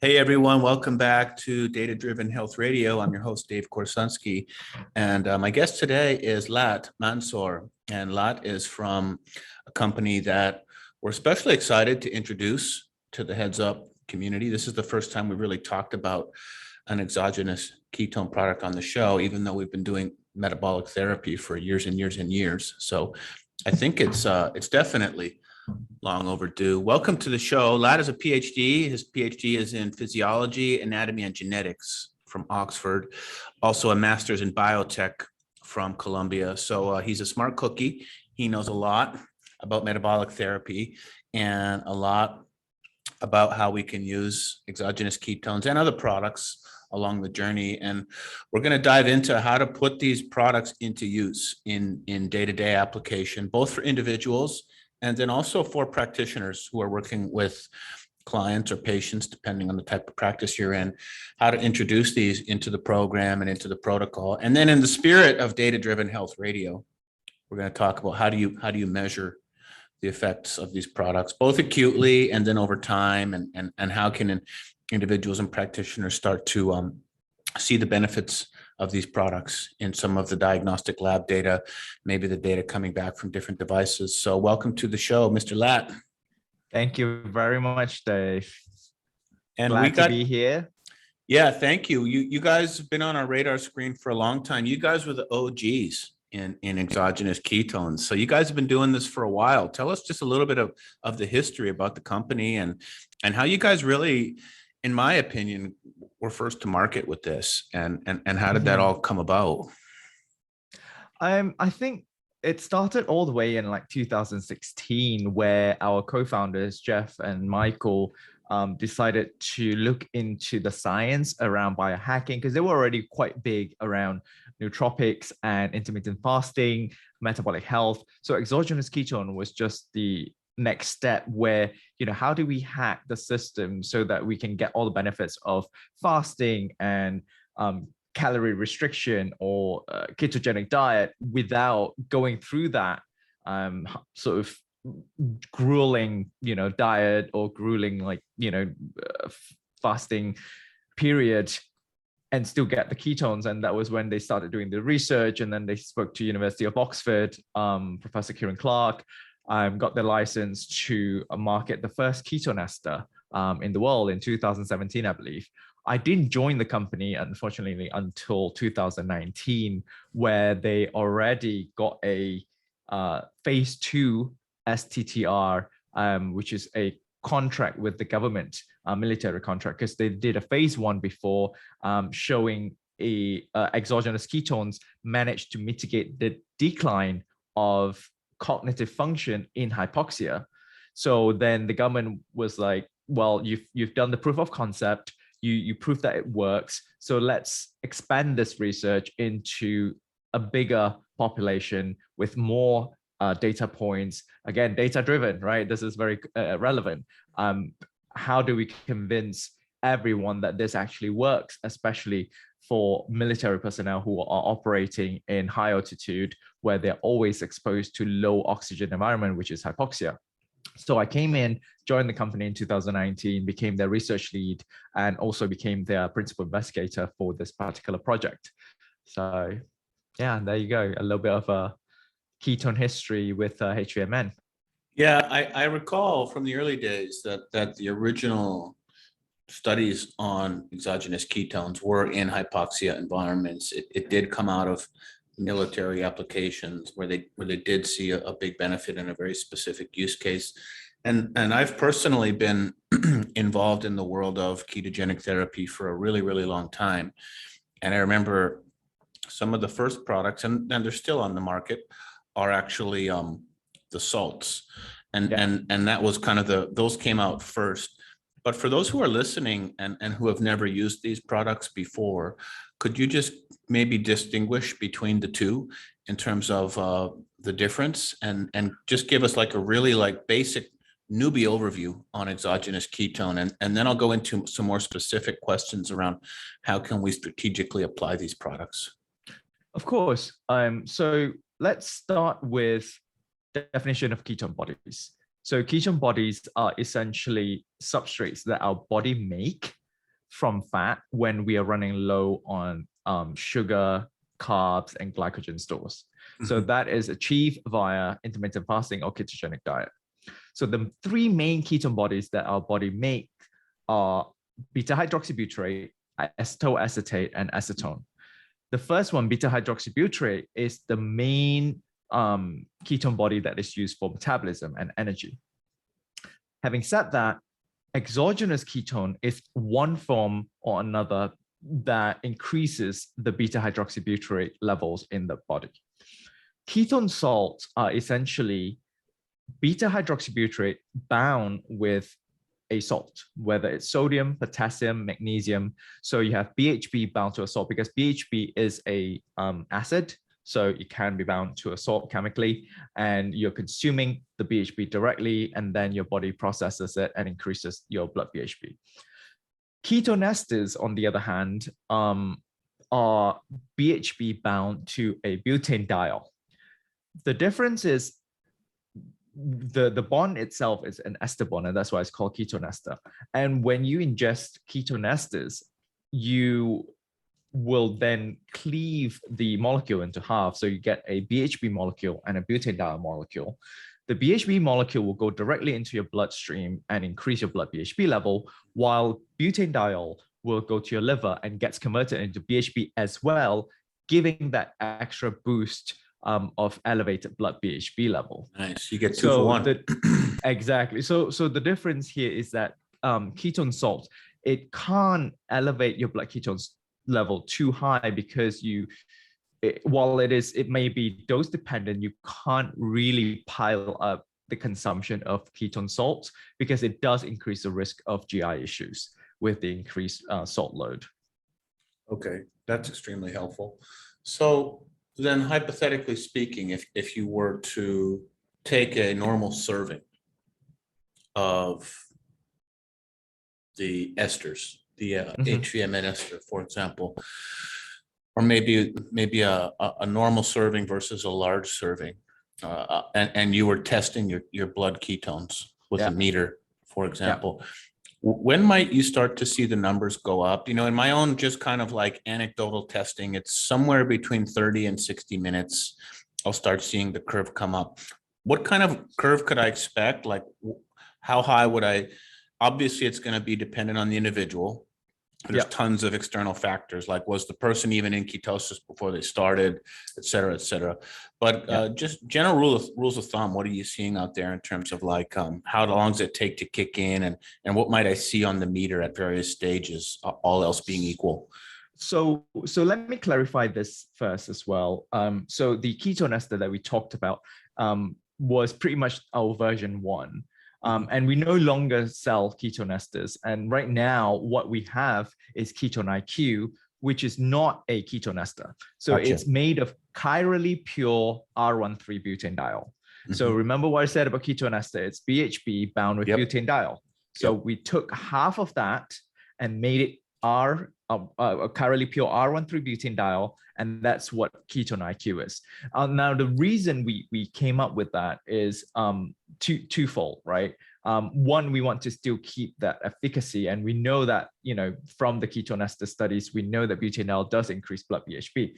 Hey everyone, welcome back to Data Driven Health Radio. I'm your host, Dave Korsunsky, and my guest today is Latt Mansor. And Latt is from a company that we're especially excited to introduce to the Heads Up community. This is the first time we really talked about an exogenous ketone product on the show, even though we've been doing metabolic therapy for years and years and years. So I think it's definitely long overdue. Welcome to the show. Latt is a PhD. His PhD is in physiology, anatomy, and genetics from Oxford. Also a master's in biotech from Columbia. So he's a smart cookie. He knows a lot about metabolic therapy and a lot about how we can use exogenous ketones and other products along the journey. And we're going to dive into how to put these products into use in day-to-day application, both for individuals and then also for practitioners who are working with clients or patients, depending on the type of practice you're in, how to introduce these into the program and into the protocol. And then in the spirit of data-driven health radio, we're going to talk about how do you measure the effects of these products, both acutely and then over time, and how can individuals and practitioners start to see the benefits of these products in some of the diagnostic lab data, maybe the data coming back from different devices. So welcome to the show, Mr. Latt. Thank you very much, Dave. And Glad to be here. Yeah, thank you. You guys have been on our radar screen for a long time. You guys were the OGs in exogenous ketones. So you guys have been doing this for a while. Tell us just a little bit of the history about the company and how you guys really, in my opinion, were first to market with this, and how did that all come about? I think it started all the way in like 2016, where our co-founders, Jeff and Michael, decided to look into the science around biohacking, because they were already quite big around nootropics and intermittent fasting, metabolic health. So exogenous ketone was just the next step where, how do we hack the system so that we can get all the benefits of fasting and calorie restriction or ketogenic diet without going through that sort of grueling, diet or grueling, fasting period, and still get the ketones. And that was when they started doing the research. And then they spoke to University of Oxford, Professor Kieran Clark, got the license to market the first ketone ester in the world in 2017, I believe. I didn't join the company, unfortunately, until 2019, where they already got a phase 2 STTR, which is a contract with the government, military contract, because they did a phase 1 before, showing exogenous ketones managed to mitigate the decline of cognitive function in hypoxia. So then the government was like, well, you've done the proof of concept, you proved that it works, so let's expand this research into a bigger population with more data points. Again, data driven, right? This is very relevant. How do we convince everyone that this actually works, especially for military personnel who are operating in high altitude, where they're always exposed to low oxygen environment, which is hypoxia? So I came in, joined the company in 2019, became their research lead, and also became their principal investigator for this particular project. So yeah, there you go. A little bit of a ketone history with HVMN. Yeah, I recall from the early days that the original studies on exogenous ketones were in hypoxia environments. It did come out of military applications where they did see a big benefit in a very specific use case. And I've personally been involved in the world of ketogenic therapy for a really, really long time. And I remember some of the first products, and they're still on the market, are actually the salts. And that was kind of those came out first. But for those who are listening and who have never used these products before, could you just maybe distinguish between the two in terms of the difference, and just give us like a really basic newbie overview on exogenous ketone, and then I'll go into some more specific questions around how can we strategically apply these products? Of course. So let's start with the definition of ketone bodies. So ketone bodies are essentially substrates that our body make from fat when we are running low on sugar, carbs, and glycogen stores. So that is achieved via intermittent fasting or ketogenic diet. So the three main ketone bodies that our body makes are beta hydroxybutyrate, acetoacetate, and acetone. The first one, beta hydroxybutyrate, is the main ketone body that is used for metabolism and energy. Having said that, exogenous ketone is one form or another that increases the beta hydroxybutyrate levels in the body. Ketone salts are essentially beta hydroxybutyrate bound with a salt, whether it's sodium, potassium, magnesium. So you have BHB bound to a salt because BHB is a acid, so it can be bound to a salt chemically, and you're consuming the BHB directly, and then your body processes it and increases your blood BHB. Ketone esters, on the other hand, are BHB bound to a butanediol. The difference is the bond itself is an ester bond, and that's why it's called ketone ester. And when you ingest ketone esters, you will then cleave the molecule into half. So you get a BHB molecule and a butanediol molecule. The BHB molecule will go directly into your bloodstream and increase your blood BHB level, while butanediol will go to your liver and gets converted into BHB as well, giving that extra boost of elevated blood BHB level. Nice, you get two for one. Exactly. So the difference here is that ketone salt, it can't elevate your blood ketones level too high because while it may be dose dependent, you can't really pile up the consumption of ketone salts because it does increase the risk of GI issues with the increased salt load. Okay, that's extremely helpful. So then hypothetically speaking, if you were to take a normal serving of the esters, the HVMN ester, for example, or maybe a normal serving versus a large serving, and you were testing your blood ketones with a meter, for example, when might you start to see the numbers go up? You know, in my own just kind of like anecdotal testing, it's somewhere between 30 and 60 minutes. I'll start seeing the curve come up. What kind of curve could I expect? Like, how high would I? Obviously, it's going to be dependent on the individual. There's tons of external factors, like was the person even in ketosis before they started, et cetera, et cetera. But just general rules of thumb, what are you seeing out there in terms of like how long does it take to kick in, and what might I see on the meter at various stages, all else being equal? So let me clarify this first as well. So the ketone ester that we talked about was pretty much our version 1. And we no longer sell ketone esters. And right now, what we have is ketone IQ, which is not a ketone ester. So it's made of chirally pure R13 butanediol. So remember what I said about ketone ester? It's BHB bound with butanediol. So we took half of that and made it a chirally pure R13 butanediol, and that's what ketone IQ is. Now, the reason we came up with that is twofold, right? One, we want to still keep that efficacy, and we know that, you know, from the ketone ester studies, we know that butanediol does increase blood BHB.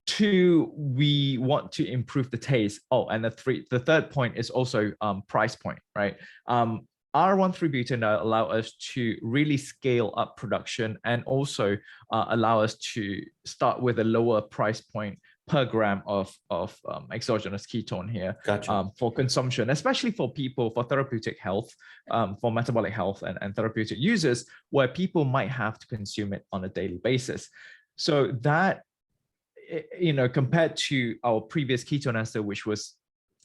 Two, we want to improve the taste. Oh, and the third point is also price point, right? R13 butanediol allow us to really scale up production and also allow us to start with a lower price point per gram of exogenous ketone here for consumption, especially for people for therapeutic health, for metabolic health and therapeutic users, where people might have to consume it on a daily basis. So that, you know, compared to our previous ketone ester, which was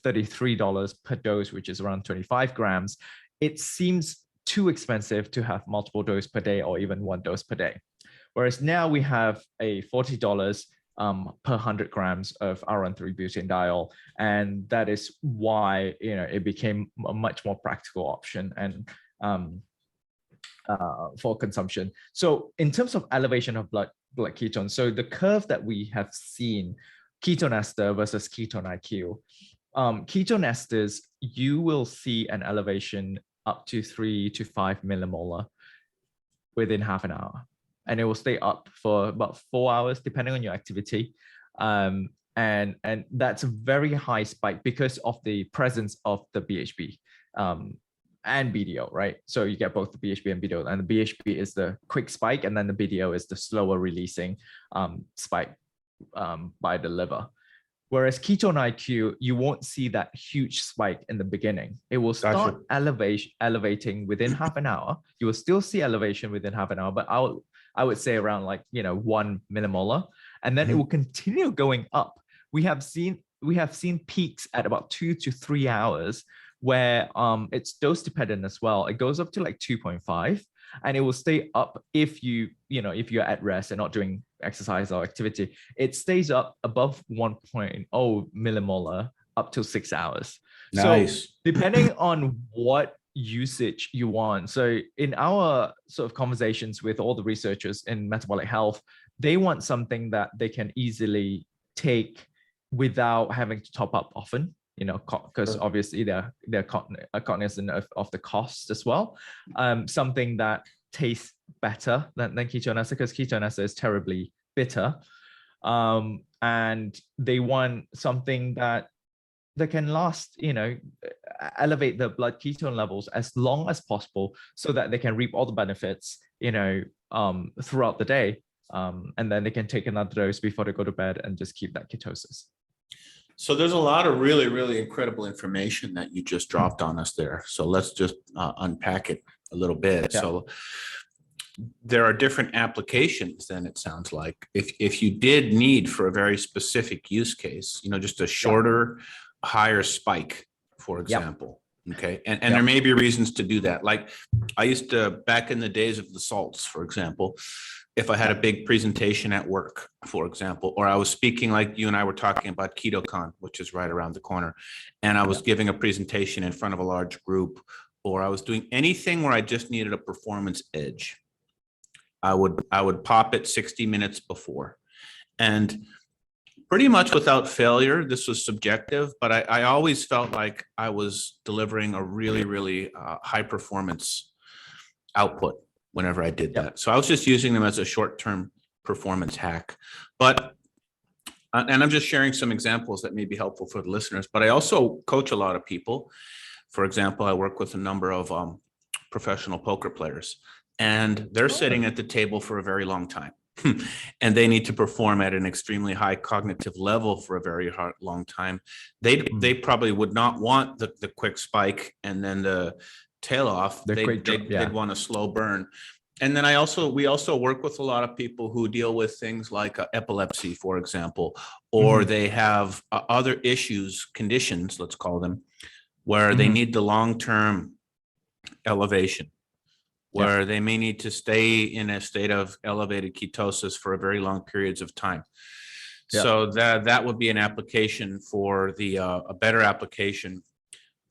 $33 per dose, which is around 25 grams, it seems too expensive to have multiple doses per day or even one dose per day. Whereas now we have a $40 per 100 grams of R13 butanediol, and that is why, you know, it became a much more practical option and for consumption. So in terms of elevation of blood ketones, so the curve that we have seen, ketone ester versus ketone IQ, ketone esters, you will see an elevation up to 3 to 5 millimolar. within half an hour, and it will stay up for about 4 hours, depending on your activity. And that's a very high spike because of the presence of the BHB and BDO, right? So you get both the BHB and BDO, and the BHB is the quick spike, and then the BDO is the slower releasing spike by the liver. Whereas ketone IQ, you won't see that huge spike in the beginning. It will start elevating within half an hour. You will still see elevation within half an hour, but I would say around 1 millimolar, and then it will continue going up. We have seen peaks at about 2 to 3 hours where it's dose dependent as well. It goes up to 2.5, and it will stay up if you're at rest and not doing exercise or activity. It stays up above 1.0 millimolar up to 6 hours. Nice. So depending on what usage you want. So in our sort of conversations with all the researchers in metabolic health, they want something that they can easily take without having to top up often, because obviously they're cognizant of the cost as well. Something that tastes better than ketone ester, because ketone ester is terribly bitter. And they want something that can last, elevate the blood ketone levels as long as possible so that they can reap all the benefits, throughout the day. And then they can take another dose before they go to bed and just keep that ketosis. So there's a lot of really, really incredible information that you just dropped on us there. So let's just unpack it a little bit. Yeah. So there are different applications then, it sounds like. If you did need for a very specific use case, just a shorter, higher spike, for example. Okay. And there may be reasons to do that. Like I used to, back in the days of the salts, for example, if I had a big presentation at work, for example, or I was speaking like you and I were talking about KetoCon, which is right around the corner, and I was giving a presentation in front of a large group, or I was doing anything where I just needed a performance edge, I would pop it 60 minutes before. And pretty much without failure, this was subjective, but I always felt like I was delivering a really, really high performance output whenever I did that. So I was just using them as a short-term performance hack. But, and I'm just sharing some examples that may be helpful for the listeners, but I also coach a lot of people. For example, I work with a number of professional poker players, and they're sitting at the table for a very long time. And they need to perform at an extremely high cognitive level for a very long time. They probably would not want the quick spike and then the tail off. They'd want a slow burn. And then we also work with a lot of people who deal with things like epilepsy, for example, or they have other conditions, let's call them, where they need the long-term elevation, where they may need to stay in a state of elevated ketosis for very long periods of time. So that would be an application for a better application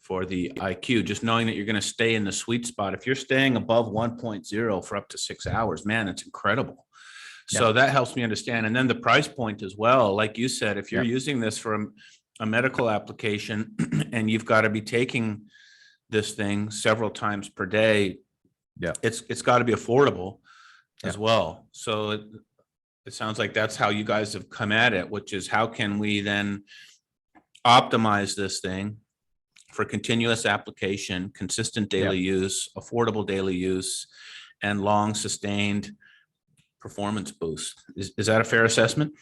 for the IQ, just knowing that you're going to stay in the sweet spot. If you're staying above 1.0 for up to 6 hours, man, it's incredible. So that helps me understand. And then the price point as well, like you said, if you're using this for a medical application and you've got to be taking this thing several times per day, it's got to be affordable as well. So it sounds like that's how you guys have come at it, which is how can we then optimize this thing for continuous application, consistent daily use, affordable daily use, and long sustained performance boost. Is that a fair assessment?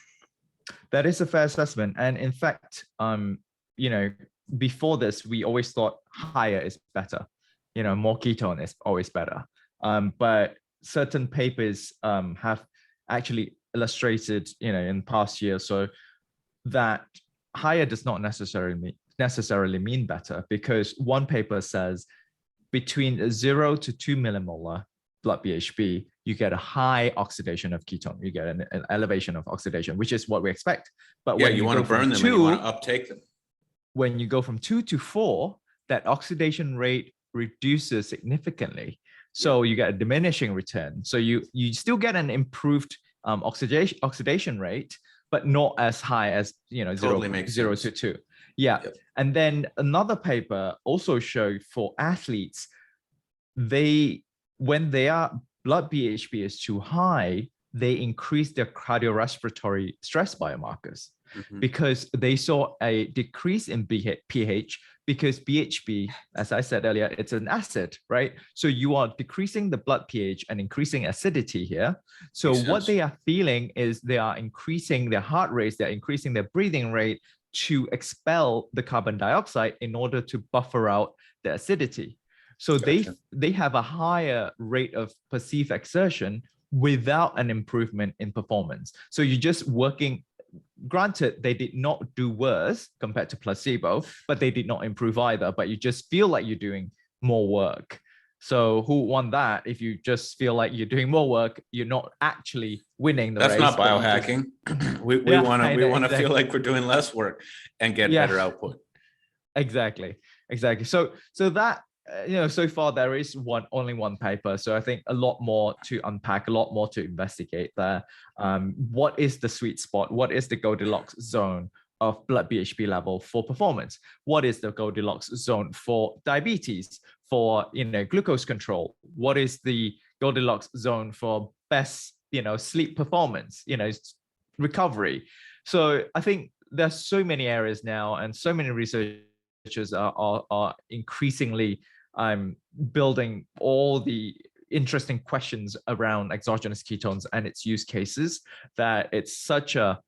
That is a fair assessment. And in fact, before this, we always thought higher is better. More ketone is always better. But certain papers have actually illustrated, in past years, so that higher does not necessarily mean better, because one paper says between 0 to 2 millimolar blood BHB, you get a high oxidation of ketone. You get an elevation of oxidation, which is what we expect. But when you want to burn them, you want to uptake them. When you go from 2 to 4, that oxidation rate reduces significantly. So you get a diminishing return. So you still get an improved oxidation rate, but not as high as 0 to 2. And then another paper also showed for athletes, when they are blood BHB is too high, they increase their cardiorespiratory stress biomarkers because they saw a decrease in pH because BHB, as I said earlier, it's an acid, right? So you are decreasing the blood pH and increasing acidity here. So what they are feeling is they are increasing their heart rates, they're increasing their breathing rate to expel the carbon dioxide in order to buffer out the acidity. So they have a higher rate of perceived exertion without an improvement in performance. So you're just working. Granted, they did not do worse compared to placebo, but they did not improve either. But you just feel like you're doing more work. So who won that? If you just feel like you're doing more work, you're not actually winning the race. That's not biohacking. We want to feel like we're doing less work and get better output. Exactly. So that, so far there is only one paper. So I think a lot more to unpack, a lot more to investigate there. What is the sweet spot? What is the Goldilocks zone of blood BHB level for performance? What is the Goldilocks zone for diabetes, for glucose control? What is the Goldilocks zone for best sleep performance, recovery? So I think there's so many areas now, and so many researchers are increasingly building all the interesting questions around exogenous ketones and its use cases, that it's such a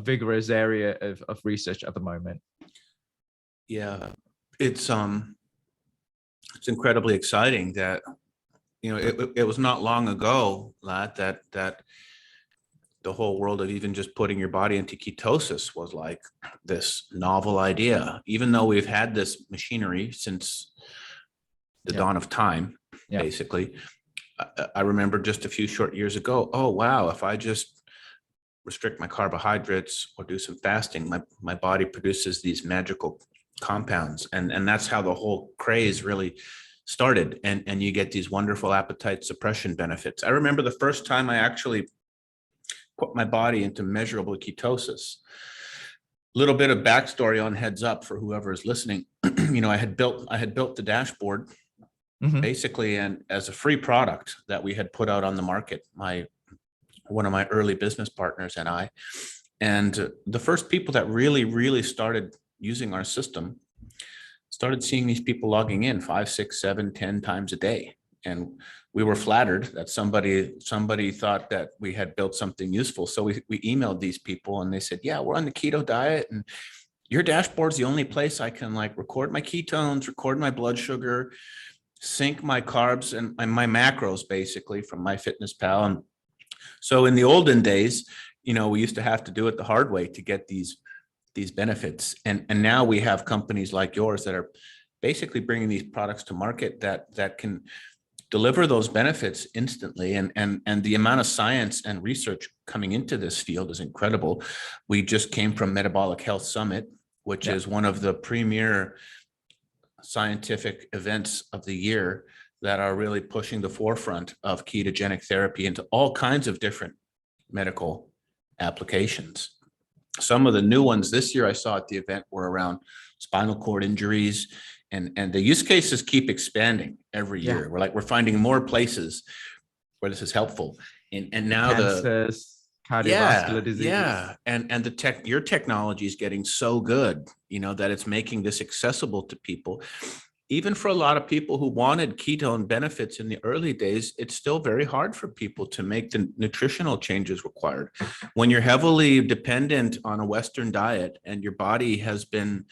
vigorous area of research at the moment. Yeah, it's incredibly exciting that it was not long ago, Latt, that the whole world of even just putting your body into ketosis was like this novel idea, even though we've had this machinery since the dawn of time, basically. I remember just a few short years ago, oh, wow, if I just restrict my carbohydrates or do some fasting, my body produces these magical compounds. And that's how the whole craze really started. And you get these wonderful appetite suppression benefits. I remember the first time I actually put my body into measurable ketosis. Little bit of backstory on heads up for whoever is listening. I had built the dashboard basically, and as a free product that we had put out on the market, one of my early business partners and I, and the first people that really started using our system started seeing these people logging in 5, 6, 7, 10 times a day. And we were flattered that somebody thought that we had built something useful. So we emailed these people and they said, yeah, we're on the keto diet and your dashboard's the only place I can record my ketones, record my blood sugar, sync my carbs and my macros basically from MyFitnessPal. And so in the olden days, we used to have to do it the hard way to get these benefits. And now we have companies like yours that are basically bringing these products to market that can deliver those benefits instantly. And the amount of science and research coming into this field is incredible. We just came from Metabolic Health Summit, which is one of the premier scientific events of the year that are really pushing the forefront of ketogenic therapy into all kinds of different medical applications. Some of the new ones this year I saw at the event were around spinal cord injuries, and the use cases keep expanding every year. We're finding more places where this is helpful. And now cancers, cardiovascular disease. And your technology is getting so good, that it's making this accessible to people. Even for a lot of people who wanted ketone benefits in the early days, it's still very hard for people to make the nutritional changes required. When you're heavily dependent on a Western diet and your body has been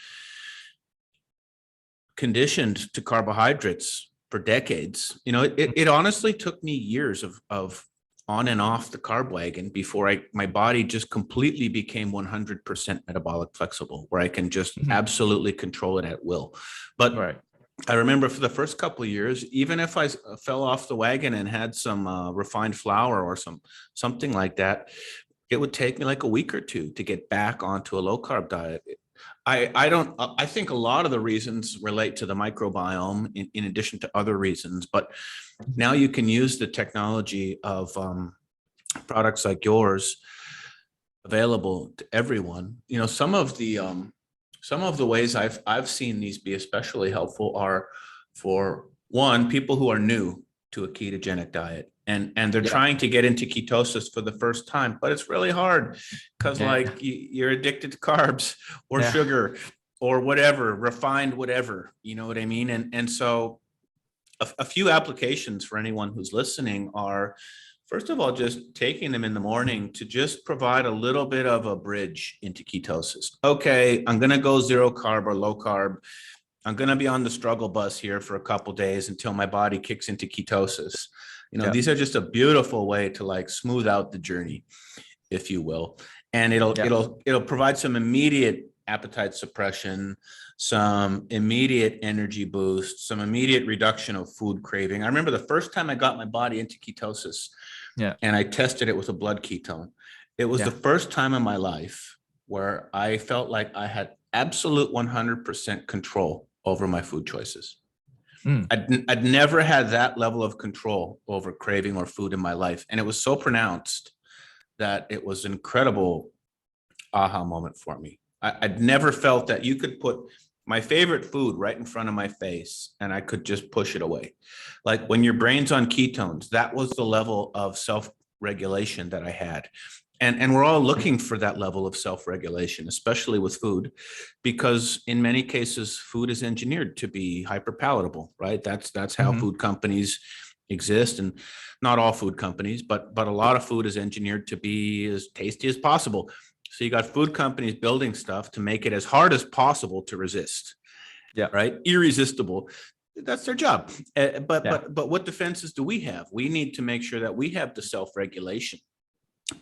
conditioned to carbohydrates for decades, it honestly took me years of on and off the carb wagon before my body just completely became 100% metabolic flexible, where I can just absolutely control it at will. But I remember for the first couple of years, even if I fell off the wagon and had some refined flour or something like that, it would take me a week or two to get back onto a low carb diet. I think a lot of the reasons relate to the microbiome in addition to other reasons, but now you can use the technology of products like yours available to everyone. Some of the ways I've seen these be especially helpful are, for one, people who are new to a ketogenic diet, and they're Yeah. trying to get into ketosis for the first time, but it's really hard because Yeah. like you're addicted to carbs or Yeah. sugar or whatever, refined whatever, you know what I mean? And so a few applications for anyone who's listening are, first of all, just taking them in the morning to just provide a little bit of a bridge into ketosis. Okay, I'm going to go zero carb or low carb. I'm going to be on the struggle bus here for a couple of days until my body kicks into ketosis. You know, Yeah. these are just a beautiful way to like smooth out the journey, if you will. And it'll provide some immediate appetite suppression, some immediate energy boost, some immediate reduction of food craving. I remember the first time I got my body into ketosis, and I tested it with a blood ketone. It was the first time in my life where I felt like I had absolute 100% control over my food choices. I'd never had that level of control over craving or food in my life. And it was so pronounced that it was an incredible aha moment for me. I'd never felt that you could put my favorite food right in front of my face and I could just push it away. Like when your brain's on ketones, that was the level of self-regulation that I had. And we're all looking for that level of self-regulation, especially with food, because in many cases, food is engineered to be hyperpalatable, right? That's how food companies exist, and not all food companies, but a lot of food is engineered to be as tasty as possible. So you got food companies building stuff to make it as hard as possible to resist. Yeah. Right. Irresistible. That's their job. But what defenses do we have? We need to make sure that we have the self-regulation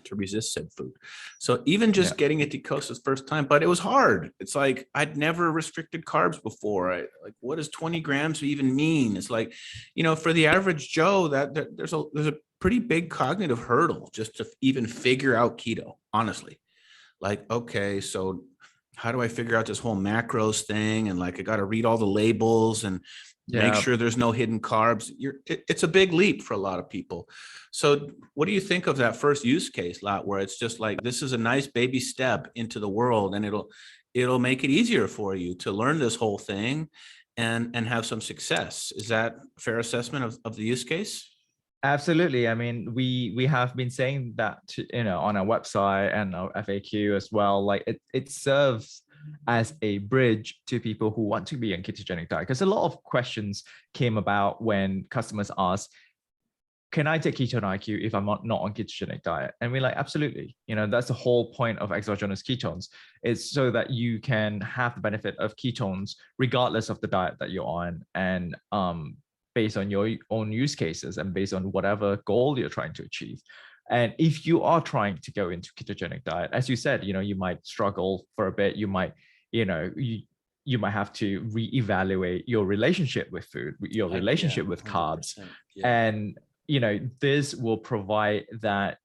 to resist said food. So even just getting it to ketosis first time, but it was hard. It's like I'd never restricted carbs before. Like, what does 20 grams even mean? It's like, you know, for the average Joe, that there's a pretty big cognitive hurdle just to even figure out keto, honestly. Like, okay, so how do I figure out this whole macros thing? And like, I got to read all the labels and make sure there's no hidden carbs. It's a big leap for a lot of people. So what do you think of that first use case, Latt, where it's just like, this is a nice baby step into the world, and it'll make it easier for you to learn this whole thing and have some success. Is that a fair assessment of the use case? Absolutely. I mean, we have been saying that, you know, on our website and our FAQ as well. Like it serves as a bridge to people who want to be on ketogenic diet, because a lot of questions came about when customers ask, can I take ketone IQ if I'm not on ketogenic diet? And we're like, absolutely. You know, that's the whole point of exogenous ketones. It's so that you can have the benefit of ketones regardless of the diet that you're on, and based on your own use cases and based on whatever goal you're trying to achieve. And if you are trying to go into ketogenic diet, as you said, you know, you might struggle for a bit. You might, you know, you might have to reevaluate your relationship with food, your relationship with carbs. And, you know, this will provide that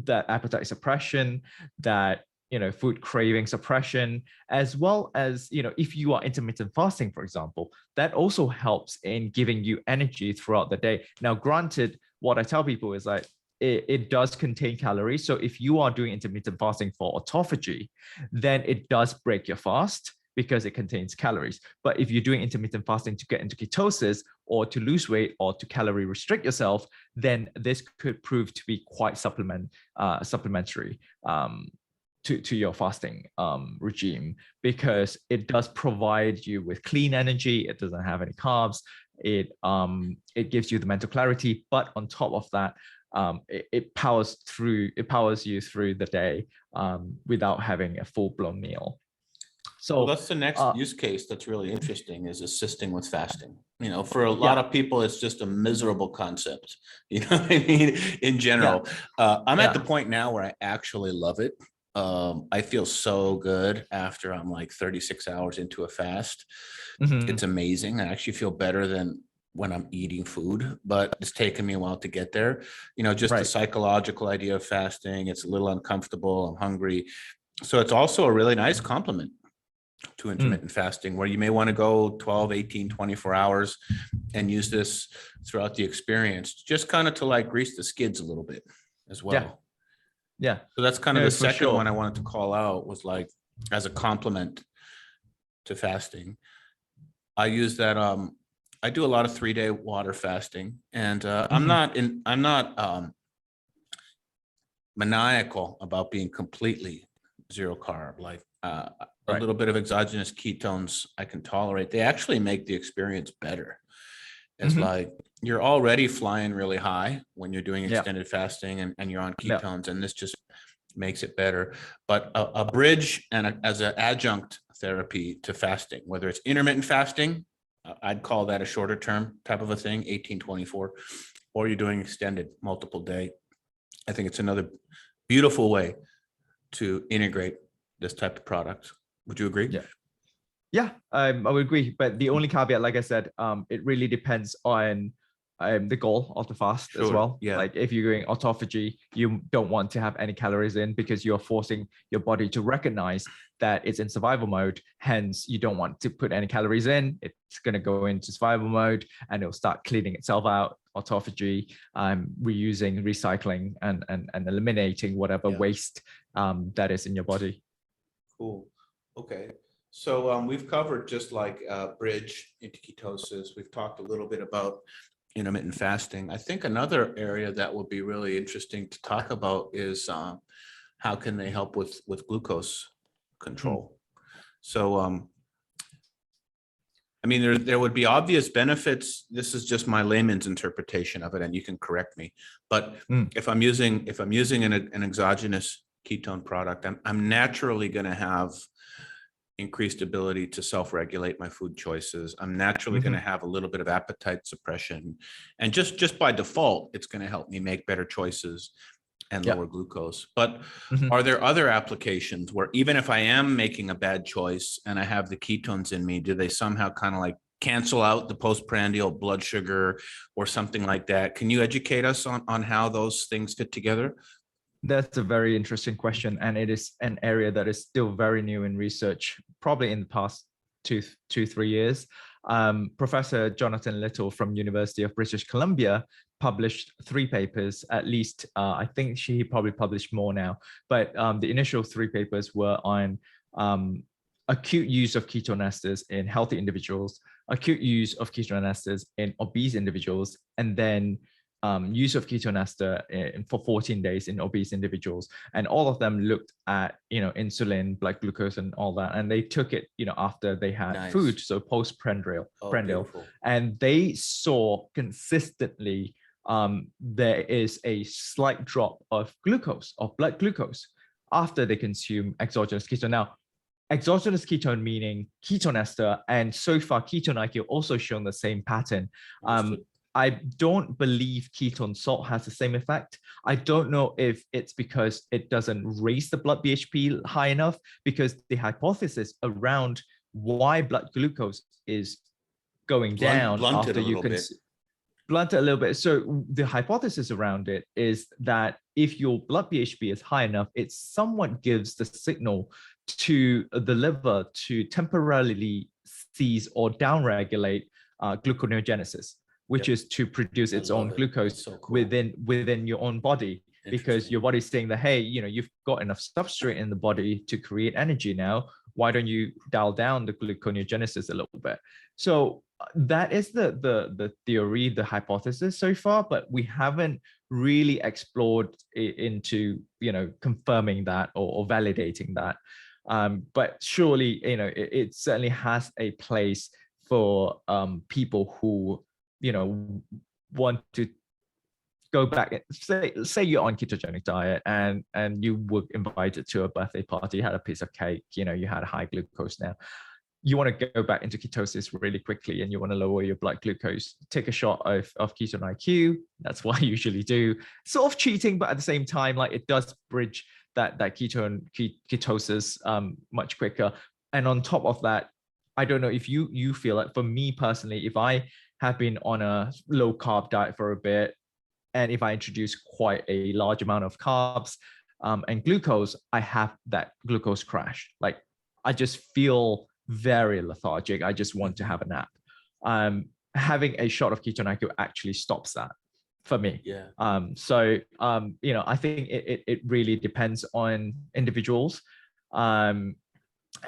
appetite suppression, that, you know, food craving suppression, as well as, you know, if you are intermittent fasting, for example, that also helps in giving you energy throughout the day. Now, granted, what I tell people is like, it does contain calories. So if you are doing intermittent fasting for autophagy, then it does break your fast because it contains calories. But if you're doing intermittent fasting to get into ketosis or to lose weight or to calorie restrict yourself, then this could prove to be quite supplementary to your fasting regime, because it does provide you with clean energy. It doesn't have any carbs. It gives you the mental clarity, but on top of that, it powers you through the day without having a full-blown meal. So well, that's the next use case that's really interesting, is assisting with fasting. You know, for a lot of people, it's just a miserable concept. You know what I mean? In general, I'm at the point now where I actually love it. I feel so good after I'm like 36 hours into a fast. It's amazing. I actually feel better than when I'm eating food, but it's taken me a while to get there. You know, just the psychological idea of fasting, it's a little uncomfortable. I'm hungry. So it's also a really nice complement to intermittent fasting, where you may want to go 12, 18, 24 hours and use this throughout the experience, just kind of to like grease the skids a little bit as well. Yeah. So that's kind of the second one I wanted to call out, was like, as a complement to fasting, I use that I do a lot of 3-day water fasting, and I'm not maniacal about being completely zero carb. Like a Right. little bit of exogenous ketones I can tolerate. They actually make the experience better. It's like you're already flying really high when you're doing extended fasting and you're on ketones, and this just makes it better. But a bridge and as an adjunct therapy to fasting, whether it's intermittent fasting, I'd call that a shorter term type of a thing, 18-24, or you're doing extended multiple day. I think it's another beautiful way to integrate this type of product. Would you agree? Yeah, I would agree. But the only caveat, like I said, it really depends on the goal of the fast as well. Yeah. Like if you're doing autophagy, you don't want to have any calories in because you're forcing your body to recognize that it's in survival mode. Hence, you don't want to put any calories in. It's going to go into survival mode and it'll start cleaning itself out. Autophagy, reusing, recycling, and eliminating whatever waste that is in your body. Cool. Okay. So we've covered just like bridge into ketosis. We've talked a little bit about intermittent fasting. I think another area that would be really interesting to talk about is how can they help with glucose control. So I mean, there would be obvious benefits. This is just my layman's interpretation of it, and you can correct me. But if I'm using an exogenous ketone product, I'm naturally going to have increased ability to self-regulate my food choices. I'm naturally going to have a little bit of appetite suppression, and just by default, it's going to help me make better choices and lower glucose. But are there other applications where even if I am making a bad choice and I have the ketones in me, do they somehow kind of like cancel out the postprandial blood sugar or something like that? Can you educate us on how those things fit together? That's a very interesting question, and it is an area that is still very new in research, probably in the past 3 years. Professor Jonathan Little from University of British Columbia published 3 papers, at least. I think he probably published more now, but the initial 3 papers were on acute use of ketone esters in healthy individuals, acute use of ketone esters in obese individuals, and then use of ketone ester for 14 days in obese individuals. And all of them looked at, insulin, blood glucose, and all that. And they took it, after they had food, so postprandial. And they saw consistently there is a slight drop of glucose, of blood glucose, after they consume exogenous ketone. Now, exogenous ketone meaning ketone ester, and so far ketone IQ also shown the same pattern. I don't believe ketone salt has the same effect. I don't know if it's because it doesn't raise the blood BHP high enough, because the hypothesis around why blood glucose is going down after you can blunt it a little bit. So the hypothesis around it is that if your blood BHP is high enough, it somewhat gives the signal to the liver to temporarily cease or downregulate gluconeogenesis, which is to produce its own glucose within your own body, because your body's saying that, hey, you've got enough substrate in the body to create energy now. Why don't you dial down the gluconeogenesis a little bit? So that is the theory, the hypothesis so far, but we haven't really explored into confirming that or validating that. But surely it certainly has a place for people who want to go back. Say you're on ketogenic diet and you were invited to a birthday party, had a piece of cake, you had a high glucose. Now you want to go back into ketosis really quickly and you want to lower your blood glucose. Take a shot of ketone IQ. That's what I usually do. Sort of cheating, but at the same time, like, it does bridge that ketosis much quicker. And on top of that, I don't know if you feel like, for me personally, if I have been on a low carb diet for a bit, and if I introduce quite a large amount of carbs and glucose, I have that glucose crash. Like, I just feel very lethargic. I just want to have a nap. Having a shot of ketone IQ actually stops that for me. So I think it really depends on individuals. And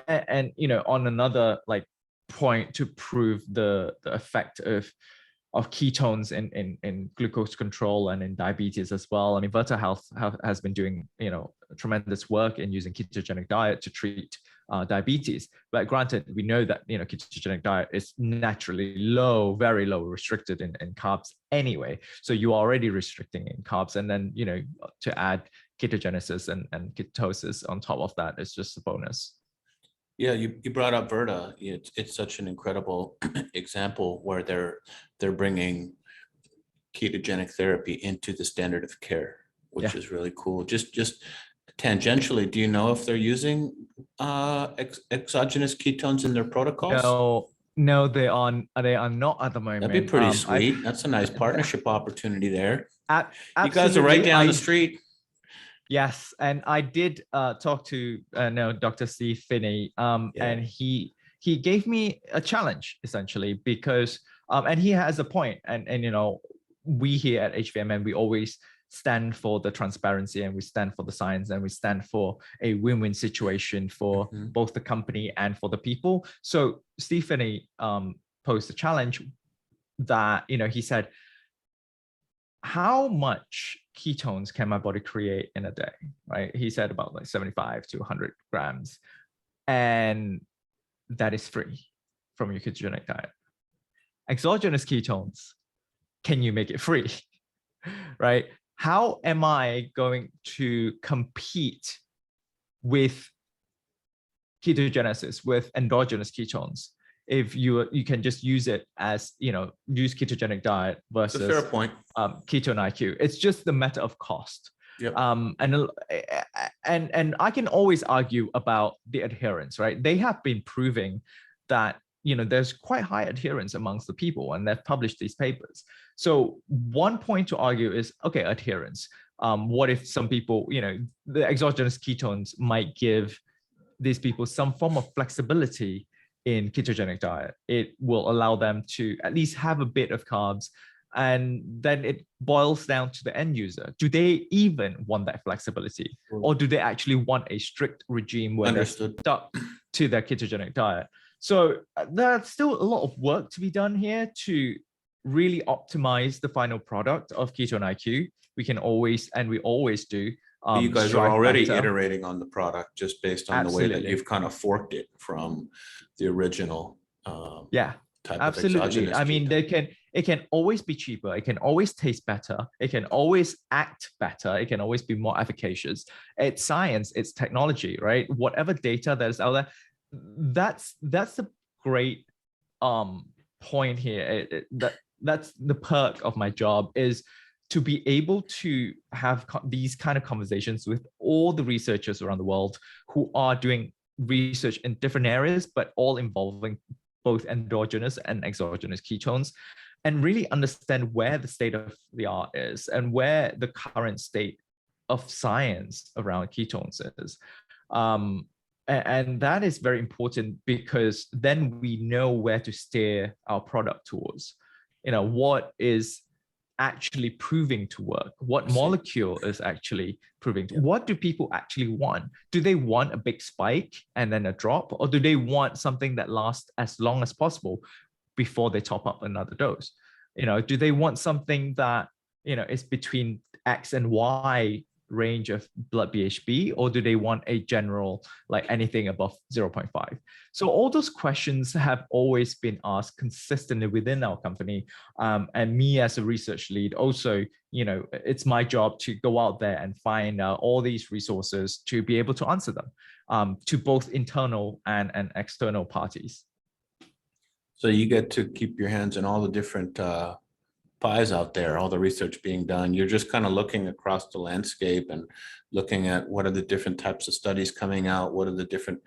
on another, like, point to prove the effect of ketones in glucose control and in diabetes as well. I mean, Virta Health has been doing, tremendous work in using ketogenic diet to treat diabetes. But granted, we know that, ketogenic diet is naturally low, very low, restricted in carbs anyway. So you're already restricting in carbs. And then, to add ketogenesis and ketosis on top of that is just a bonus. Yeah, you brought up Virta. It's such an incredible example where they're bringing ketogenic therapy into the standard of care, which is really cool. Just tangentially, do you know if they're using exogenous ketones in their protocols? No, they are not at the moment. That'd be pretty sweet. That's a nice partnership opportunity there. You guys are right down the street. Yes, and I did talk to Dr. Steve Finney, and he gave me a challenge essentially because and he has a point, and we here at HVMN, we always stand for the transparency, and we stand for the science, and we stand for a win-win situation for both the company and for the people. So Steve Finney posed a challenge that he said, how much ketones can my body create in a day, right? He said about like 75 to 100 grams. And that is free from your ketogenic diet. Exogenous ketones, can you make it free, right? How am I going to compete with ketogenesis, with endogenous ketones, if you can just use it as, use ketogenic diet versus fair point. Ketone IQ. It's just the matter of cost. Yep. And I can always argue about the adherence, right? They have been proving that, there's quite high adherence amongst the people, and they've published these papers. So one point to argue is, okay, adherence. What if some people, the exogenous ketones might give these people some form of flexibility in ketogenic diet? It will allow them to at least have a bit of carbs, and then it boils down to the end user. Do they even want that flexibility, or do they actually want a strict regime where they're stuck to their ketogenic diet? So there's still a lot of work to be done here to really optimize the final product of Ketone IQ. We can always, and we always do. You guys are already iterating on the product just based on the way that you've kind of forked it from the original type of exogenous I mean, it can always be cheaper. It can always taste better. It can always act better. It can always be more efficacious. It's science, it's technology, right? Whatever data that is out there, that's the great point here. That's the perk of my job, is to be able to have these kind of conversations with all the researchers around the world who are doing research in different areas, but all involving both endogenous and exogenous ketones, and really understand where the state of the art is and where the current state of science around ketones is. And that is very important, because then we know where to steer our product towards. What is actually proving to work, what molecule is actually proving to, what do people actually want? Do they want a big spike and then a drop, or do they want something that lasts as long as possible before they top up another dose? Do they want something that is between X and Y range of blood BHB, or do they want a general, like anything above 0.5? So all those questions have always been asked consistently within our company. And me as a research lead also, it's my job to go out there and find all these resources to be able to answer them to both internal and external parties. So you get to keep your hands in all the different pies out there, all the research being done. You're just kind of looking across the landscape and looking at what are the different types of studies coming out, what are the different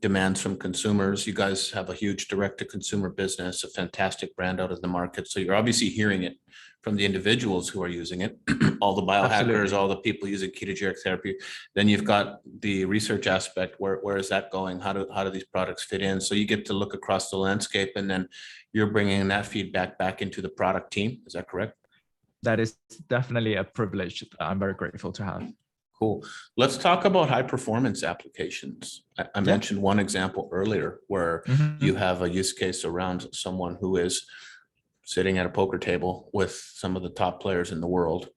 demands from consumers. You guys have a huge direct-to-consumer business, a fantastic brand out of the market. So you're obviously hearing it from the individuals who are using it, all the biohackers, all the people using ketogenic therapy. Then you've got the research aspect. Where is that going? How do these products fit in? So you get to look across the landscape, and then you're bringing that feedback back into the product team. Is that correct? That is definitely a privilege that I'm very grateful to have. Cool. Let's talk about high performance applications. I Yeah. mentioned one example earlier where Mhm. you have a use case around someone who is sitting at a poker table with some of the top players in the world,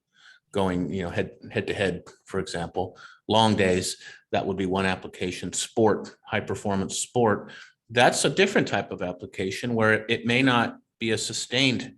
going, head to head, for example, long days. That would be one application. Sport, high performance sport. That's a different type of application where it may not be a sustained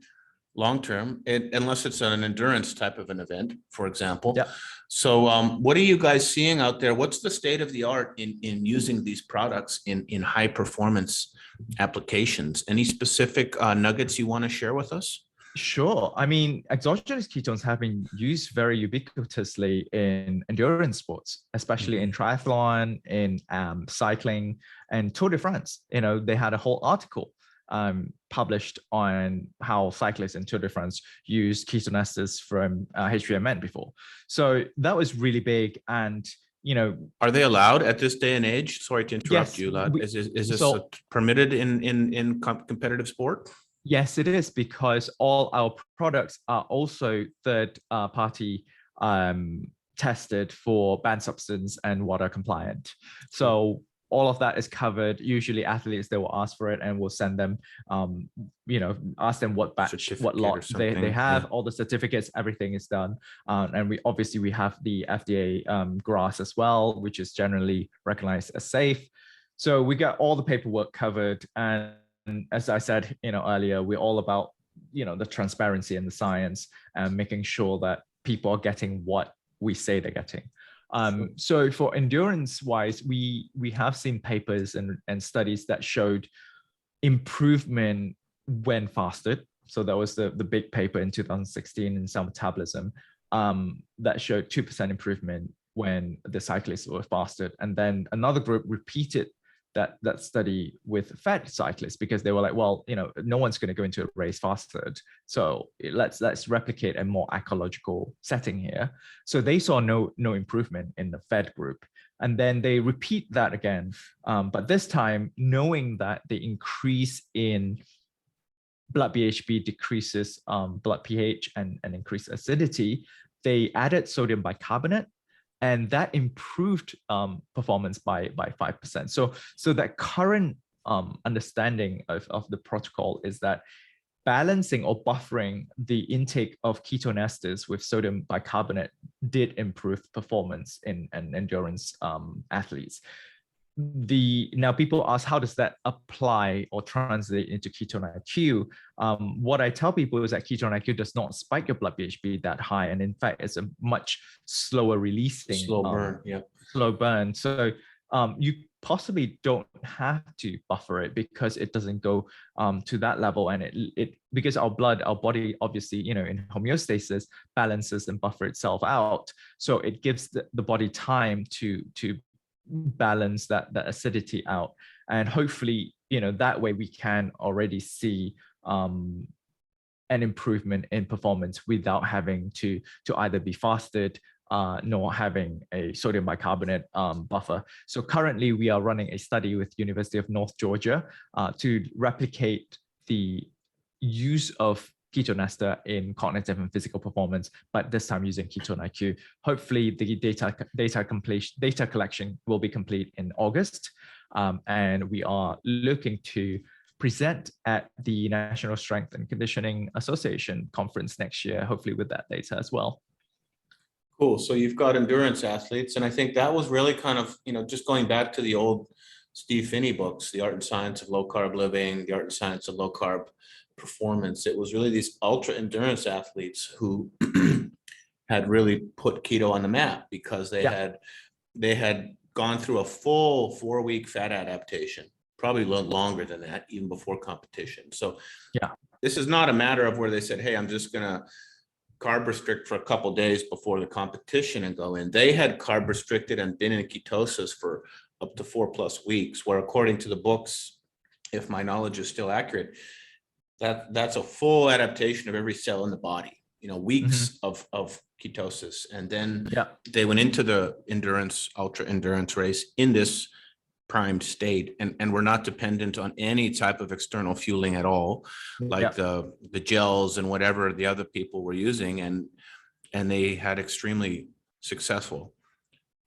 long term, unless it's an endurance type of an event, for example. Yeah. So what are you guys seeing out there? What's the state of the art in using these products in high performance applications? Any specific nuggets you want to share with us? Sure. I mean, exogenous ketones have been used very ubiquitously in endurance sports, especially in triathlon, in cycling, and Tour de France. They had a whole article published on how cyclists in Tour de France used ketone esters from HVMN before. So that was really big. And are they allowed at this day and age? Sorry to interrupt yes, you, Latt. Is this so, permitted in competitive sport? yes, it is, because all our products are also third party tested for banned substance and water compliant. So all of that is covered. Usually athletes, they will ask for it, and we'll send them, ask them what batch, what lot they have, all the certificates, everything is done. And we have the FDA GRAS as well, which is generally recognized as safe. So we got all the paperwork covered. And as I said, earlier, we're all about, the transparency and the science, and making sure that people are getting what we say they're getting. So for endurance wise, we have seen papers and studies that showed improvement when fasted. So that was the big paper in 2016 in Cell Metabolism that showed 2% improvement when the cyclists were fasted. And then another group repeated that study with fed cyclists, because they were like, well, no one's going to go into a race fasted, so let's replicate a more ecological setting here. So they saw no improvement in the fed group, and then they repeat that again, but this time knowing that the increase in blood BHB decreases blood pH and increased acidity, they added sodium bicarbonate, and that improved performance by 5%. So that current understanding of the protocol is that balancing or buffering the intake of ketone esters with sodium bicarbonate did improve performance in endurance athletes. Now people ask, how does that apply or translate into ketone IQ? What I tell people is that ketone IQ does not spike your blood BHB that high, and in fact it's a much slower releasing, slow burn. So you possibly don't have to buffer it, because it doesn't go to that level, and it because our body obviously, in homeostasis, balances and buffer itself out, so it gives the body time to balance that acidity out. And hopefully, that way we can already see an improvement in performance without having to either be fasted nor having a sodium bicarbonate buffer. So currently we are running a study with University of North Georgia to replicate the use of ketone ester in cognitive and physical performance, but this time using ketone IQ. Hopefully the data collection will be complete in August, and we are looking to present at the National Strength and Conditioning Association conference next year, hopefully with that data as well. Cool. So you've got endurance athletes, and I think that was really kind of, just going back to the old Steve Finney books, The Art and Science of Low Carb Living, The Art and Science of Low Carb Performance. It was really these ultra endurance athletes who had really put keto on the map, because they had gone through a full 4-week fat adaptation, probably a little longer than that, even before competition. So this is not a matter of where they said, hey, I'm just gonna carb restrict for a couple days before the competition and go in. They had carb restricted and been in ketosis for up to 4+ weeks, where according to the books, if my knowledge is still accurate, that's a full adaptation of every cell in the body, weeks of ketosis. And then they went into the ultra endurance race in this primed state, and we're not dependent on any type of external fueling at all, like the gels and whatever the other people were using, and they had extremely successful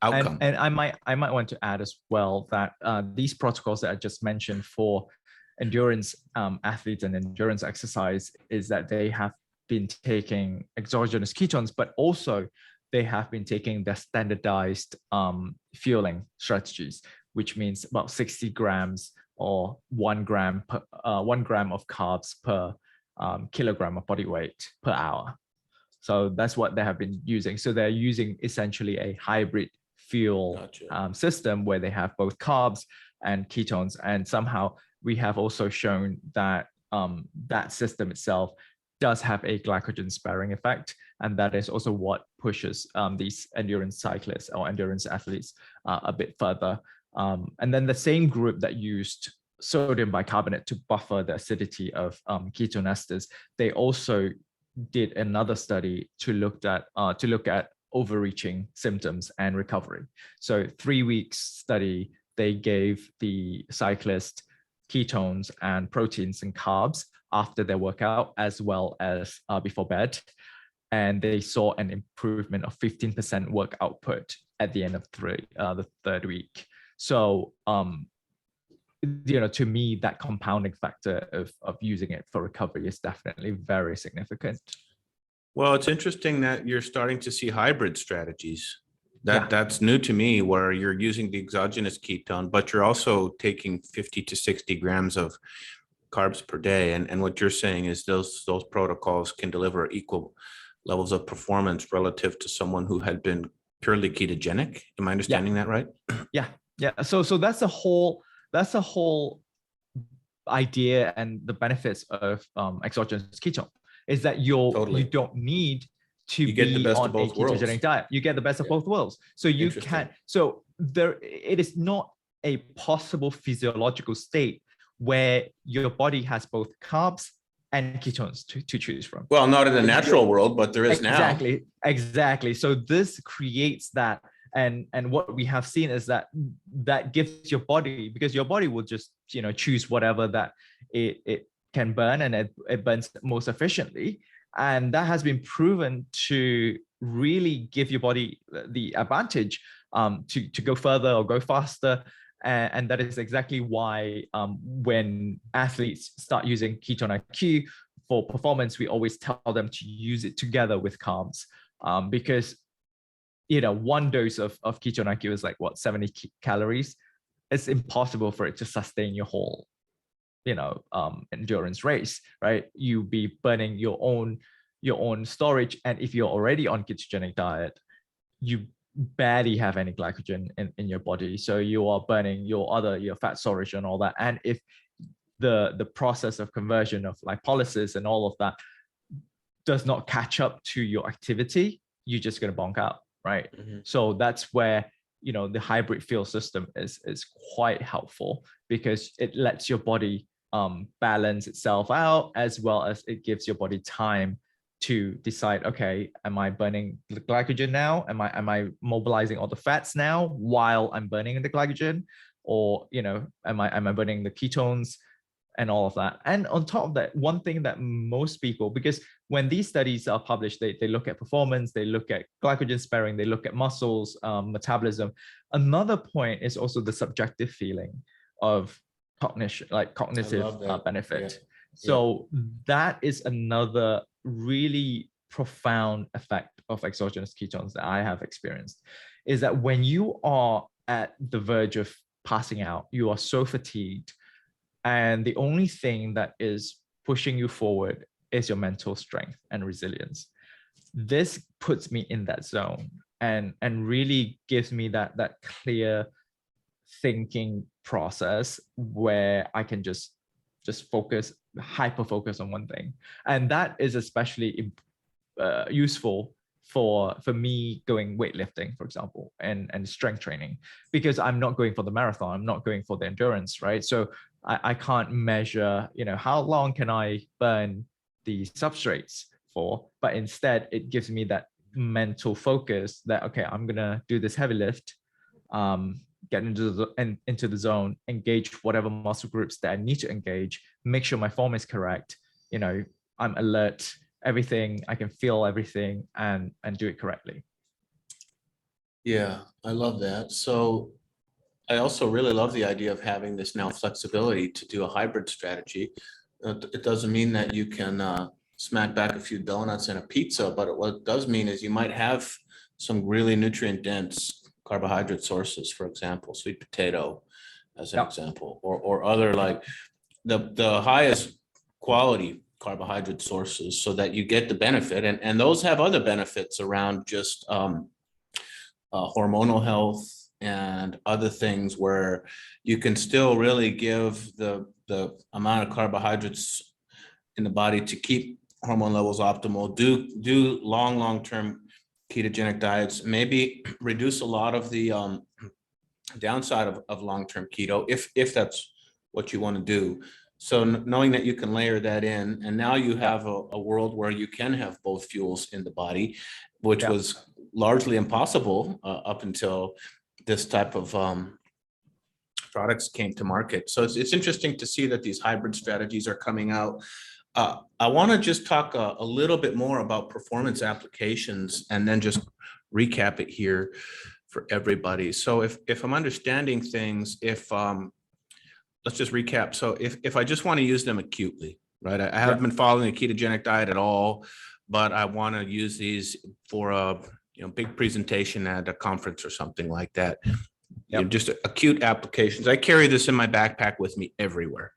outcome. And I might want to add as well that these protocols that I just mentioned for endurance athletes and endurance exercise is that they have been taking exogenous ketones, but also they have been taking the standardized fueling strategies, which means about 60 grams or 1 gram per 1 gram of carbs per kilogram of body weight per hour. So that's what they have been using. So they're using essentially a hybrid fuel system where they have both carbs and ketones. And somehow we have also shown that that system itself does have a glycogen sparing effect. And that is also what pushes these endurance cyclists or endurance athletes a bit further. And then the same group that used sodium bicarbonate to buffer the acidity of ketone esters, they also did another study to look at overreaching symptoms and recovery. So 3 weeks study, they gave the cyclist ketones and proteins and carbs after their workout as well as before bed. And they saw an improvement of 15% work output at the end of the third week. So, to me, that compounding factor of using it for recovery is definitely very significant. Well, it's interesting that you're starting to see hybrid strategies. That's new to me, where you're using the exogenous ketone, but you're also taking 50 to 60 grams of carbs per day. And what you're saying is those protocols can deliver equal levels of performance relative to someone who had been purely ketogenic. Am I understanding that right? Yeah. So that's a whole idea, and the benefits of exogenous ketone is that you don't need to be on a ketogenic diet. You get the best of both worlds. So you can. So it is not a possible physiological state where your body has both carbs and ketones to choose from. Well, not in the natural world, but there is now. Exactly. So this creates that. And what we have seen is that gives your body, because your body will just choose whatever that it can burn, and it burns most efficiently. And that has been proven to really give your body the advantage to go further or go faster. And that is exactly why when athletes start using Ketone IQ for performance, we always tell them to use it together with carbs, because one dose of Ketone IQ is like 70 calories. It's impossible for it to sustain your whole endurance race, right? You be burning your own storage, and if you're already on ketogenic diet, you barely have any glycogen in your body, so you are burning your fat storage and all that. And if the process of conversion of lipolysis and all of that does not catch up to your activity, you're just going to bonk out, right? Mm-hmm. So that's where the hybrid fuel system is quite helpful, because it lets your body balance itself out, as well as it gives your body time to decide, okay, am I burning the glycogen now? Am I mobilizing all the fats now while I'm burning the glycogen? Or, am I burning the ketones and all of that? And on top of that, one thing that most people, because when these studies are published, they look at performance, they look at glycogen sparing, they look at muscles, metabolism. Another point is also the subjective feeling of cognition, cognitive benefit. Yeah. So that is another really profound effect of exogenous ketones that I have experienced, is that when you are at the verge of passing out, you are so fatigued, and the only thing that is pushing you forward is your mental strength and resilience. This puts me in that zone and really gives me that clear thinking process where I can just hyper focus on one thing. And that is especially useful for me going weightlifting, for example, and strength training, because I'm not going for the marathon, I'm not going for the endurance, right? So I can't measure, how long can I burn the substrates for, but instead it gives me that mental focus that, okay, I'm gonna do this heavy lift, get into the zone, engage whatever muscle groups that I need to engage, make sure my form is correct, I'm alert, everything, I can feel everything, and do it correctly. Yeah, I love that. So I also really love the idea of having this now flexibility to do a hybrid strategy. It doesn't mean that you can smack back a few donuts and a pizza, but what it does mean is you might have some really nutrient dense carbohydrate sources, for example, sweet potato as an Yeah. example, or other like the highest quality carbohydrate sources so that you get the benefit. And those have other benefits around just hormonal health and other things where you can still really give the amount of carbohydrates in the body to keep hormone levels optimal, do long-term ketogenic diets, maybe reduce a lot of the downside of long-term keto if that's what you want to do. So knowing that you can layer that in, and now you have a world where you can have both fuels in the body, which was largely impossible up until this type of products came to market. So it's interesting to see that these hybrid strategies are coming out. I want to just talk a little bit more about performance applications and then just recap it here for everybody. So if I'm understanding things, if let's just recap. So if I just want to use them acutely, right? I haven't been following a ketogenic diet at all, but I want to use these for a big presentation at a conference or something like that. Just acute applications. I carry this in my backpack with me everywhere.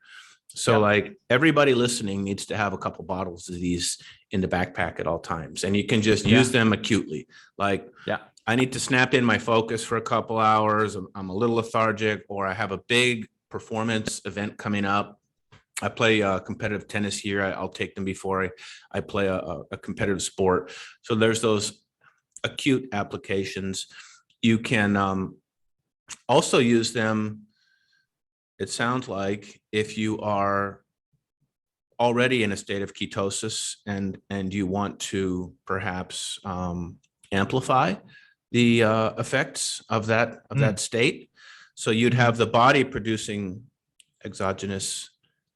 So like everybody listening needs to have a couple bottles of these in the backpack at all times, and you can just use them acutely. Like I need to snap in my focus for a couple hours. I'm a little lethargic, or I have a big performance event coming up. I play competitive tennis here. I'll take them before I play a competitive sport. So there's those acute applications. You can also use them, it sounds like, if you are already in a state of ketosis and you want to perhaps amplify the effects of that state. So you'd have the body producing exogenous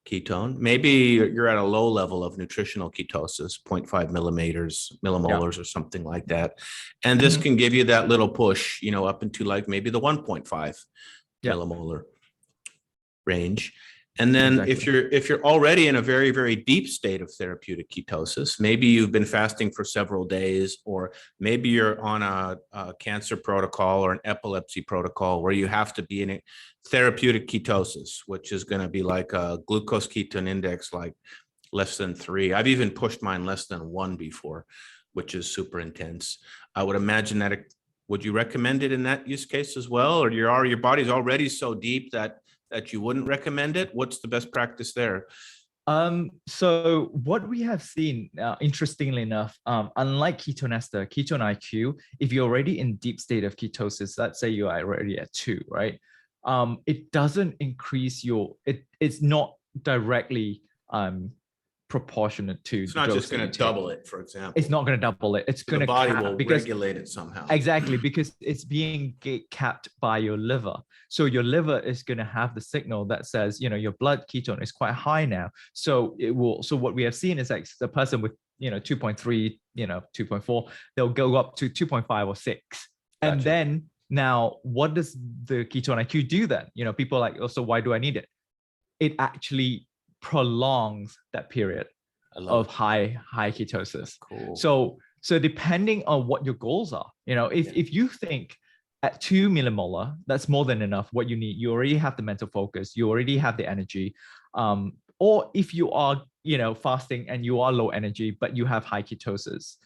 ketone. Maybe you're at a low level of nutritional ketosis, 0.5 millimolars or something like that. And this can give you that little push, up into like maybe the 1.5 millimolar range. And then if you're already in a very, very deep state of therapeutic ketosis, maybe you've been fasting for several days, or maybe you're on a cancer protocol or an epilepsy protocol where you have to be in a therapeutic ketosis, which is going to be like a glucose ketone index, like less than 3. I've even pushed mine less than 1 before, which is super intense. I would imagine that would you recommend it in that use case as well? Or your body's already so deep that you wouldn't recommend it? What's the best practice there? So what we have seen, interestingly enough, unlike ketone ester, ketone IQ, if you're already in deep state of ketosis, let's say you are already at 2, right? It doesn't increase it's not directly proportionate to it's not just going to double it, for example. It's not going to double it. It's going to the body will regulate it somehow. Exactly, because it's being gate capped by your liver. So your liver is going to have the signal that says, your blood ketone is quite high now. So it will. So what we have seen is like the person with 2.3, 2.4, they'll go up to 2.5 or 6, and then now what does the ketone IQ do then? People are like, oh, so why do I need it? It actually prolongs that period of high ketosis. Cool. So depending on what your goals are, if you think at 2 millimolar, that's more than enough. What you need, you already have the mental focus, you already have the energy. Or if you are, fasting and you are low energy, but you have high ketosis,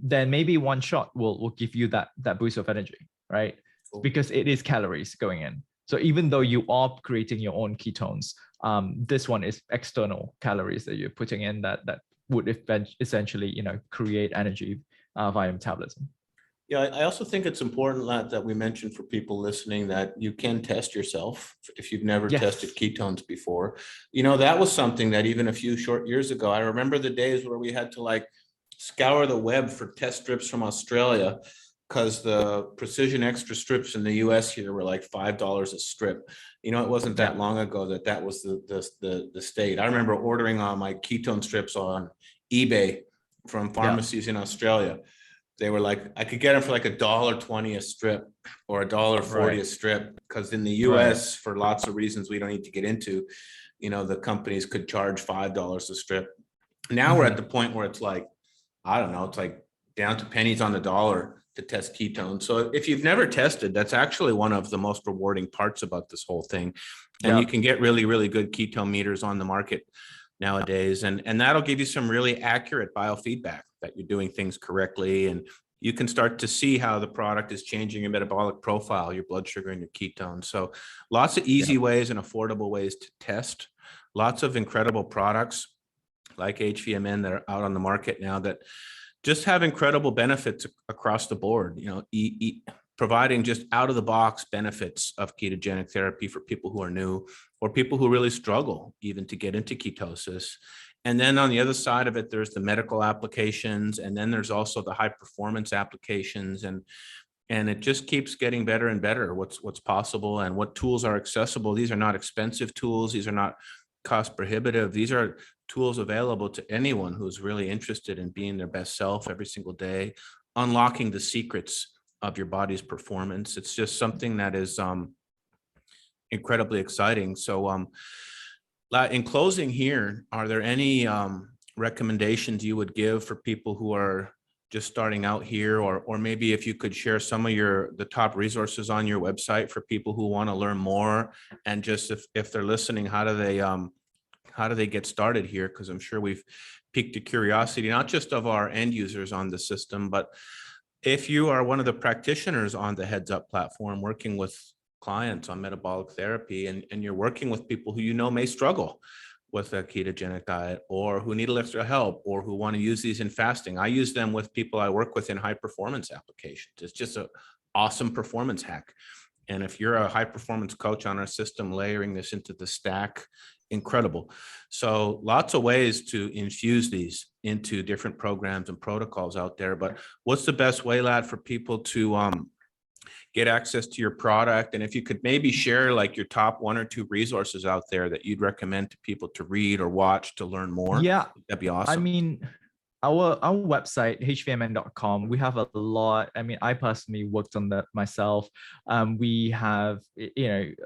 then maybe one shot will give you that boost of energy, right? Cool. Because it is calories going in. So even though you are creating your own ketones, this one is external calories that you're putting in that would essentially, create energy via metabolism. Yeah, I also think it's important that we mention for people listening that you can test yourself if you've never tested ketones before. That was something that even a few short years ago, I remember the days where we had to like scour the web for test strips from Australia, because the precision extra strips in the US here were like $5 a strip. It wasn't that long ago that was the state. I remember ordering my ketone strips on eBay from pharmacies in Australia. They were like, I could get them for like $1.20 a strip or $1.40 a strip, because in the US, for lots of reasons we don't need to get into, the companies could charge $5 a strip. Now we're at the point where it's like, I don't know, it's like down to pennies on the dollar to test ketones. So if you've never tested, that's actually one of the most rewarding parts about this whole thing. And you can get really, really good ketone meters on the market nowadays. And that'll give you some really accurate biofeedback that you're doing things correctly. And you can start to see how the product is changing your metabolic profile, your blood sugar and your ketones. So lots of easy ways and affordable ways to test. Lots of incredible products like HVMN that are out on the market now that just have incredible benefits across the board, providing just out of the box benefits of ketogenic therapy for people who are new or people who really struggle even to get into ketosis. And then on the other side of it, there's the medical applications, and then there's also the high performance applications, and it just keeps getting better and better what's possible and what tools are accessible. These are not expensive tools. These are not cost prohibitive. These are tools available to anyone who's really interested in being their best self every single day, unlocking the secrets of your body's performance. It's just something that is incredibly exciting. So in closing here, are there any recommendations you would give for people who are just starting out here, or maybe if you could share some of the top resources on your website for people who want to learn more, and just if they're listening, how do they get started here? Because I'm sure we've piqued the curiosity, not just of our end users on the system, but if you are one of the practitioners on the Heads Up platform working with clients on metabolic therapy, and you're working with people who may struggle with a ketogenic diet, or who need a little extra help, or who want to use these in fasting. I use them with people I work with in high performance applications. It's just an awesome performance hack. And if you're a high performance coach on our system, layering this into the stack, incredible. So lots of ways to infuse these into different programs and protocols out there. But what's the best way, Latt, for people to get access to your product? And if you could maybe share like your top 1 or 2 resources out there that you'd recommend to people to read or watch to learn more, that'd be awesome. I mean, our website, hvmn.com, we have a lot. I mean, I personally worked on that myself. We have,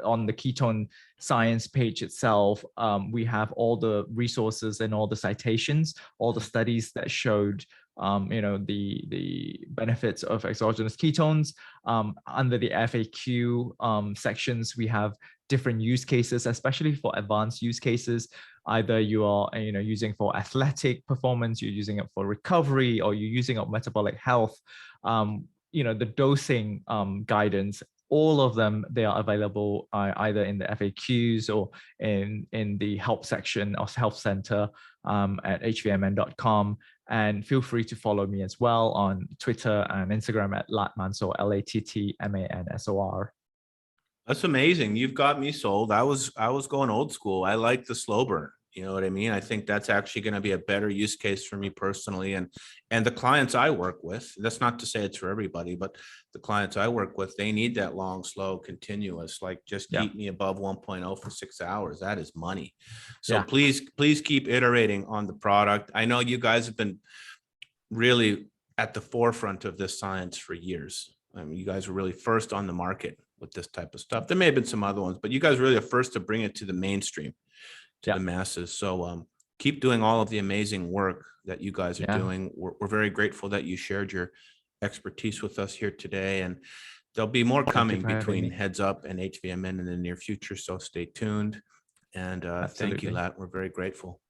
on the ketone science page itself, we have all the resources and all the citations, all the studies that showed the benefits of exogenous ketones. Under the FAQ sections, we have different use cases, especially for advanced use cases. Either you are using for athletic performance, you're using it for recovery, or you're using it for metabolic health. The dosing guidance, all of them, they are available either in the FAQs or in the help section of Health Center at hvmn.com. And feel free to follow me as well on Twitter and Instagram at Latt Mansor, LattMansor. That's amazing. You've got me sold. I was going old school. I like the slow burn. You know what I mean? I think that's actually going to be a better use case for me personally. And the clients I work with, that's not to say it's for everybody, but the clients I work with, they need that long, slow, continuous, like just keep me above 1.0 for 6 hours. That is money. So please keep iterating on the product. I know you guys have been really at the forefront of this science for years. I mean, you guys were really first on the market with this type of stuff. There may have been some other ones, but you guys were really the first to bring it to the mainstream, to the masses. So keep doing all of the amazing work that you guys are doing. We're very grateful that you shared your expertise with us here today, and there'll be more coming between Heads Up and HVMN in the near future. So stay tuned. And thank you, Latt. We're very grateful.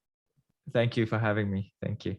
Thank you for having me. Thank you.